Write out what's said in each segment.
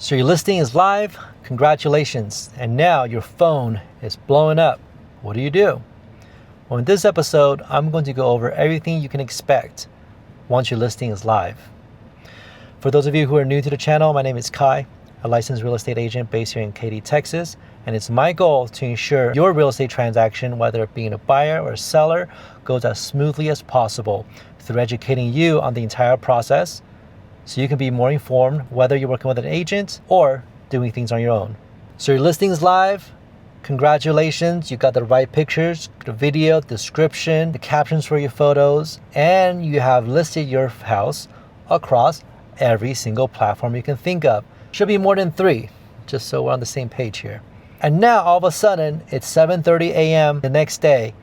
So your listing is live, congratulations, and now your phone is blowing up. What do you do? Well, in this episode, I'm going to go over everything you can expect once your listing is live. For those of you who are new to the channel, my name is Kai, a licensed real estate agent based here in Katy, Texas, and it's my goal to ensure your real estate transaction, whether it being a buyer or a seller, goes as smoothly as possible through educating you on the entire process, so you can be more informed whether you're working with an agent or doing things on your own. So your listing is live. Congratulations, you got the right pictures, the video, description, the captions for your photos, and you have listed your house across every single platform you can think of. Should be more than 3, just so we're on the same page here. And now all of a sudden, it's 7:30 a.m. the next day,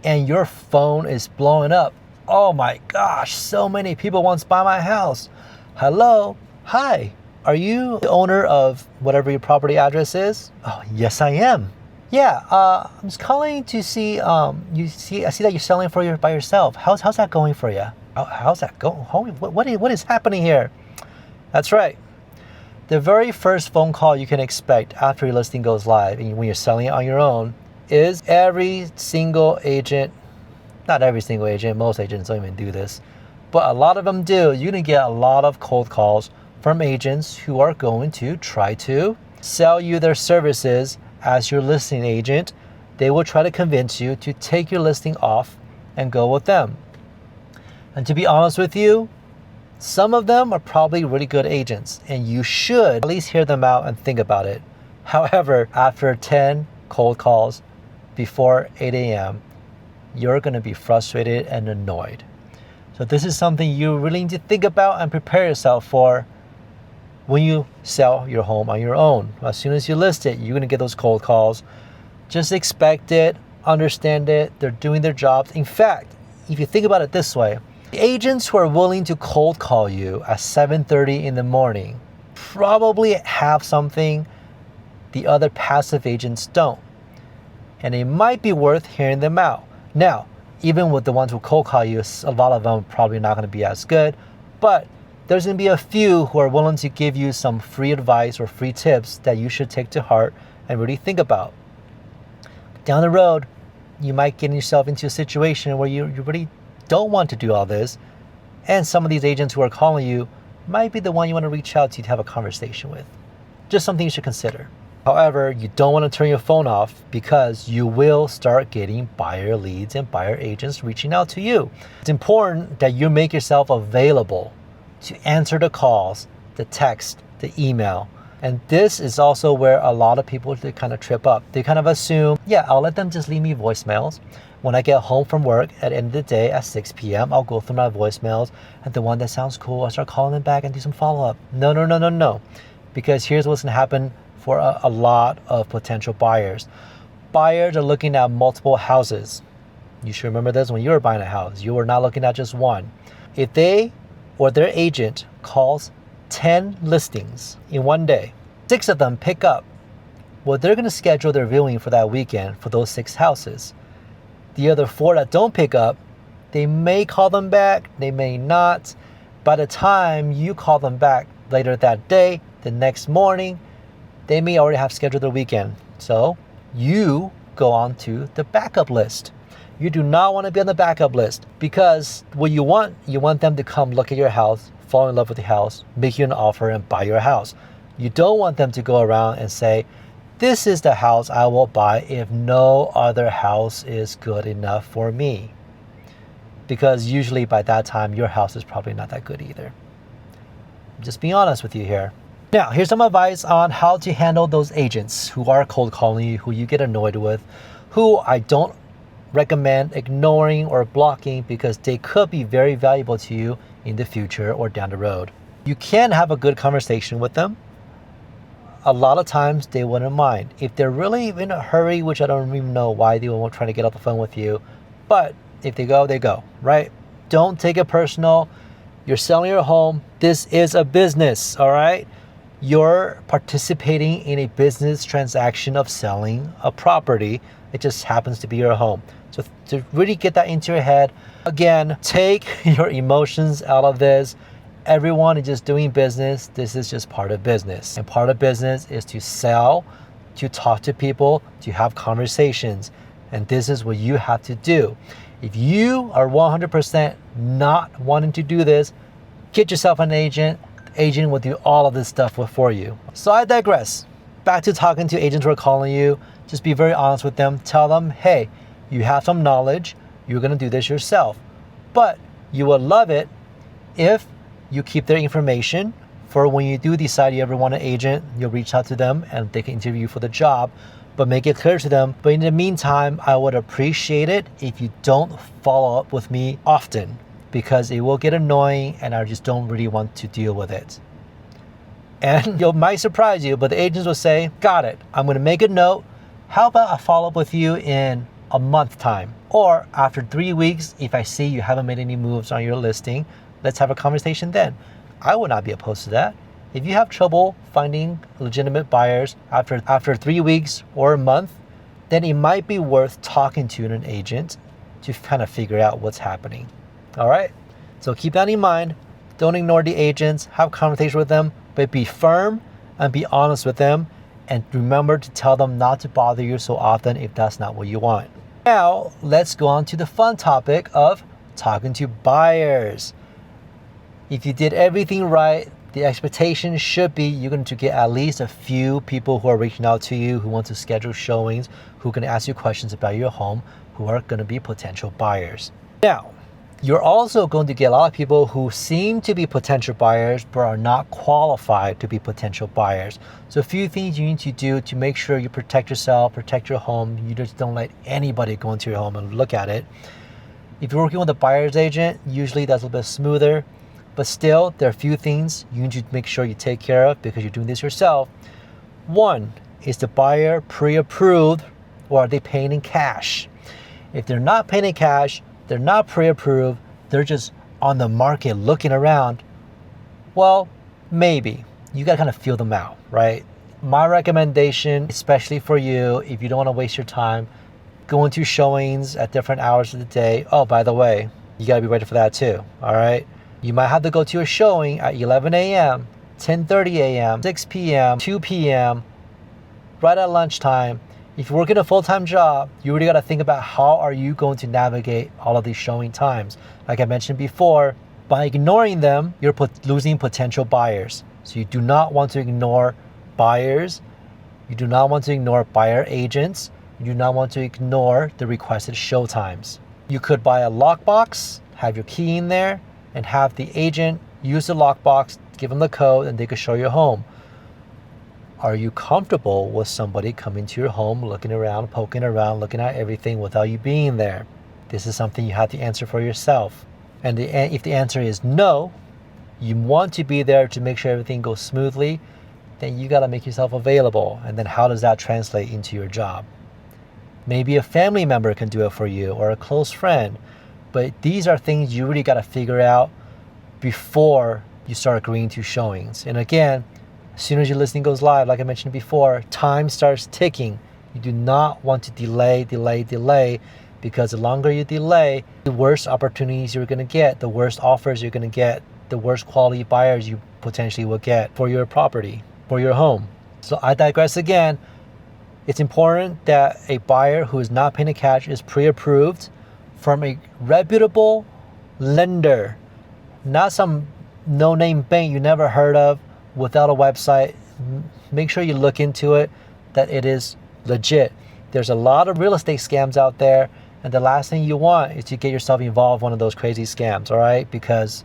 and your phone is blowing up. Oh my gosh, so many people want to buy my house. Hello, hi, are you the owner of whatever your property address is? Oh, yes, I am. Yeah, I'm just calling to see, I see that you're selling by yourself. How's that going for you? How's that going? What is happening here? That's right. The very first phone call you can expect after your listing goes live and when you're selling it on your own is every single agent, not every single agent, most agents don't even do this, but a lot of them do. You're going to get a lot of cold calls from agents who are going to try to sell you their services as your listing agent. They will try to convince you to take your listing off and go with them. And to be honest with you, some of them are probably really good agents, and you should at least hear them out and think about it. However, after 10 cold calls before 8 a.m., you're going to be frustrated and annoyed. So this is something you really need to think about and prepare yourself for when you sell your home on your own. As soon as you list it, you're going to get those cold calls. Just expect it, understand it. They're doing their jobs. In fact, if you think about it this way, the agents who are willing to cold call you at 7:30 in the morning probably have something the other passive agents don't. And it might be worth hearing them out. Now, even with the ones who cold call you, a lot of them are probably not going to be as good, but there's going to be a few who are willing to give you some free advice or free tips that you should take to heart and really think about. Down the road, you might get yourself into a situation where you really don't want to do all this, and some of these agents who are calling you might be the one you want to reach out to have a conversation with. Just something you should consider. However, you don't want to turn your phone off because you will start getting buyer leads and buyer agents reaching out to you. It's important that you make yourself available to answer the calls, the text, the email. And this is also where a lot of people, they kind of trip up. They kind of assume, yeah, I'll let them just leave me voicemails. When I get home from work at the end of the day at 6 p.m., I'll go through my voicemails, and the one that sounds cool, I'll start calling them back and do some follow-up. No. Because here's what's going to happen for a lot of potential buyers. Buyers are looking at multiple houses. You should remember this when you were buying a house. You were not looking at just one. If they or their agent calls 10 listings in one day, 6 of them pick up, well, they're going to schedule their viewing for that weekend for those 6 houses. The other 4 that don't pick up, they may call them back, they may not. By the time you call them back later that day, the next morning, they may already have scheduled their weekend. So you go on to the backup list. You do not want to be on the backup list because what you want them to come look at your house, fall in love with the house, make you an offer and buy your house. You don't want them to go around and say, this is the house I will buy if no other house is good enough for me. Because usually by that time, your house is probably not that good either. Just be honest with you here. Now, here's some advice on how to handle those agents who are cold calling you, who you get annoyed with, who I don't recommend ignoring or blocking because they could be very valuable to you in the future or down the road. You can have a good conversation with them. A lot of times they wouldn't mind. If they're really in a hurry, which I don't even know why they won't try to get off the phone with you, but if they go, right? Don't take it personal. You're selling your home. This is a business, all right? You're participating in a business transaction of selling a property. It just happens to be your home. So to really get that into your head, again, take your emotions out of this everyone is just doing business. This is just part of business. And part of business is to sell, to talk to people, to have conversations. And this is what you have to do. If you are 100% not wanting to do this, get yourself an agent. The agent will do all of this stuff for you. So I digress. Back to talking to agents who are calling you. Just be very honest with them. Tell them, hey, you have some knowledge. You're going to do this yourself. But you will love it if you keep their information for when you do decide you ever want an agent, you'll reach out to them and they can interview you for the job. But make it clear to them. But in the meantime, I would appreciate it if you don't follow up with me often, because it will get annoying and I just don't really want to deal with it. And it might surprise you, but the agents will say, got it. I'm going to make a note. How about I follow up with you in a month time? Or after 3 weeks, if I see you haven't made any moves on your listing, let's have a conversation then. I would not be opposed to that. If you have trouble finding legitimate buyers after 3 weeks or a month, then it might be worth talking to an agent to kind of figure out what's happening. All right? So keep that in mind. Don't ignore the agents. Have a conversation with them, but be firm and be honest with them. And remember to tell them not to bother you so often if that's not what you want. Now, let's go on to the fun topic of talking to buyers. If you did everything right, the expectation should be you're going to get at least a few people who are reaching out to you, who want to schedule showings, who can ask you questions about your home, who are going to be potential buyers. Now, you're also going to get a lot of people who seem to be potential buyers but are not qualified to be potential buyers. So a few things you need to do to make sure you protect yourself, protect your home. You just don't let anybody go into your home and look at it. If you're working with a buyer's agent, usually that's a little bit smoother. But still, there are a few things you need to make sure you take care of because you're doing this yourself. One, is the buyer pre-approved or are they paying in cash? If they're not paying in cash, they're not pre-approved, they're just on the market looking around, well, maybe. You gotta kind of feel them out, right? My recommendation, especially for you, if you don't wanna waste your time, go into showings at different hours of the day. Oh, by the way, you gotta be ready for that too, all right? You might have to go to a showing at 11 a.m., 10:30 a.m., 6 p.m., 2 p.m., right at lunchtime. If you're working a full-time job, you really got to think about how are you going to navigate all of these showing times. Like I mentioned before, by ignoring them, you're losing potential buyers. So you do not want to ignore buyers. You do not want to ignore buyer agents. You do not want to ignore the requested show times. You could buy a lockbox, have your key in there, and have the agent use the lockbox, give them the code, and they could show you home. Are you comfortable with somebody coming to your home, looking around, poking around, looking at everything without you being there? This is something you have to answer for yourself. And if the answer is no, you want to be there to make sure everything goes smoothly, then you got to make yourself available. And then how does that translate into your job? Maybe a family member can do it for you or a close friend. But these are things you really got to figure out before you start agreeing to showings. And again, as soon as your listing goes live, like I mentioned before, time starts ticking. You do not want to delay, because the longer you delay, the worse opportunities you're going to get, the worst offers you're going to get, the worst quality buyers you potentially will get for your property, for your home. So I digress again. It's important that a buyer who is not paying the cash is pre-approved from a reputable lender, not some no-name bank you never heard of without a website. Make sure you look into it, that it is legit. There's a lot of real estate scams out there, and the last thing you want is to get yourself involved in one of those crazy scams, all right? Because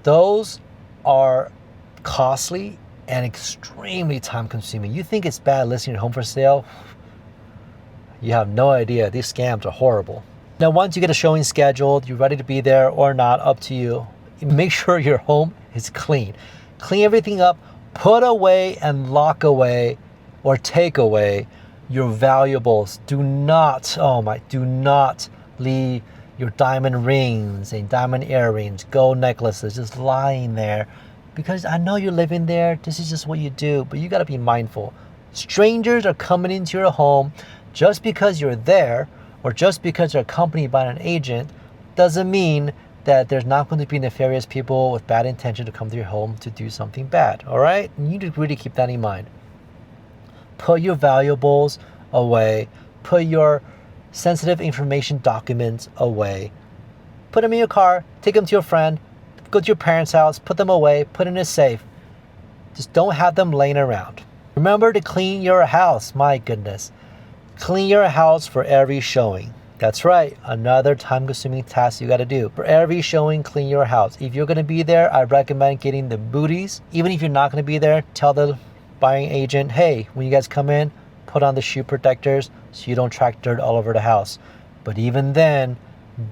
those are costly and extremely time-consuming. You think it's bad listing your home for sale? You have no idea. These scams are horrible. Now, once you get a showing scheduled, you're ready to be there or not, up to you. Make sure your home is clean. Clean everything up, put away and lock away or take away your valuables. Do not leave your diamond rings and diamond earrings, gold necklaces just lying there. Because I know you're living there, this is just what you do, but you gotta be mindful. Strangers are coming into your home. Just because you're there or just because you're accompanied by an agent doesn't mean that there's not going to be nefarious people with bad intention to come to your home to do something bad. All right? You need to really keep that in mind. Put your valuables away. Put your sensitive information documents away. Put them in your car. Take them to your friend. Go to your parents' house. Put them away. Put in a safe. Just don't have them laying around. Remember to clean your house. My goodness. Clean your house for every showing. That's right. Another time-consuming task you got to do. For every showing, clean your house. If you're going to be there, I recommend getting the booties. Even if you're not going to be there, tell the buying agent, hey, when you guys come in, put on the shoe protectors so you don't track dirt all over the house. But even then,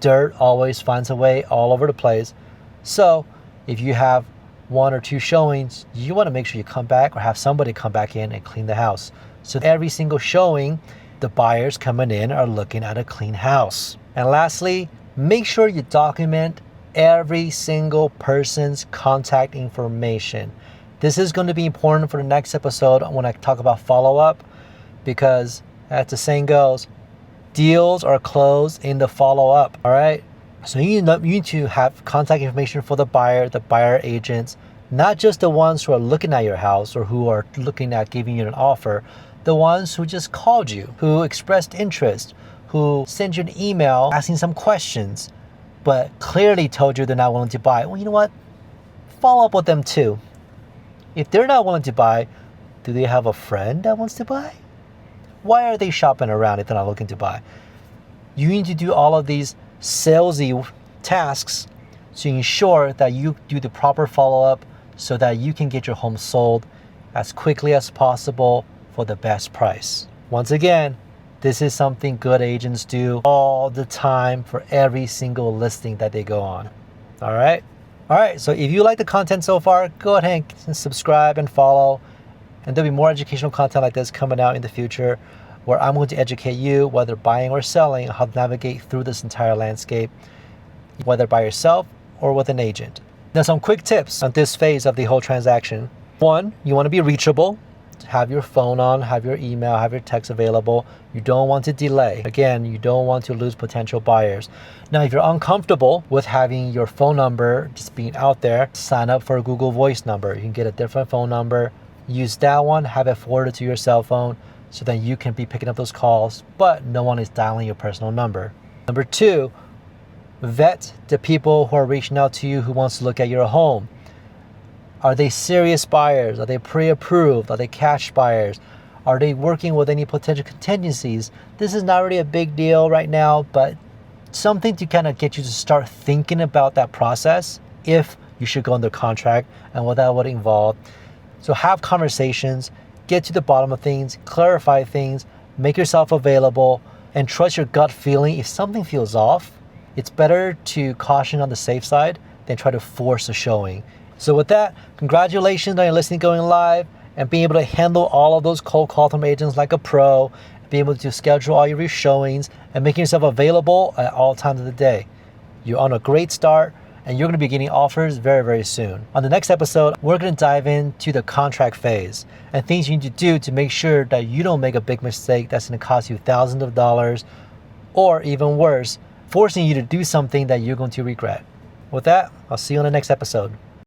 dirt always finds a way all over the place. So if you have 1 or 2 showings, you want to make sure you come back or have somebody come back in and clean the house. So every single showing, the buyers coming in are looking at a clean house. And lastly, make sure you document every single person's contact information. This is going to be important for the next episode when I talk about follow-up, because as the saying goes, deals are closed in the follow-up. All right? So you need to have contact information for the buyer agents, not just the ones who are looking at your house or who are looking at giving you an offer, the ones who just called you, who expressed interest, who sent you an email asking some questions, but clearly told you they're not willing to buy. Well, you know what? Follow up with them too. If they're not willing to buy, do they have a friend that wants to buy? Why are they shopping around if they're not looking to buy? You need to do all of these salesy tasks to ensure that you do the proper follow-up so that you can get your home sold as quickly as possible for the best price. Once again, this is something good agents do all the time for every single listing that they go on. All right? All right, so if you like the content so far, go ahead and subscribe and follow. And there'll be more educational content like this coming out in the future where I'm going to educate you, whether buying or selling, how to navigate through this entire landscape, whether by yourself or with an agent. Now, some quick tips on this phase of the whole transaction. 1, you want to be reachable. Have your phone on, have your email, have your text available. You don't want to delay. Again, you don't want to lose potential buyers. Now, if you're uncomfortable with having your phone number just being out there, sign up for a Google Voice number. You can get a different phone number, use that one, have it forwarded to your cell phone so that you can be picking up those calls, but no one is dialing your personal number. Number 2, vet the people who are reaching out to you who wants to look at your home. Are they serious buyers? Are they pre-approved? Are they cash buyers? Are they working with any potential contingencies? This is not really a big deal right now, but something to kind of get you to start thinking about that process if you should go under contract and what that would involve. So have conversations, get to the bottom of things, clarify things, make yourself available, and trust your gut feeling. If something feels off, it's better to caution on the safe side than try to force a showing. So with that, congratulations on your listing going live and being able to handle all of those cold calls from agents like a pro, being able to schedule all your showings and making yourself available at all times of the day. You're on a great start and you're going to be getting offers very, very soon. On the next episode, we're going to dive into the contract phase and things you need to do to make sure that you don't make a big mistake that's going to cost you thousands of dollars or even worse, forcing you to do something that you're going to regret. With that, I'll see you on the next episode.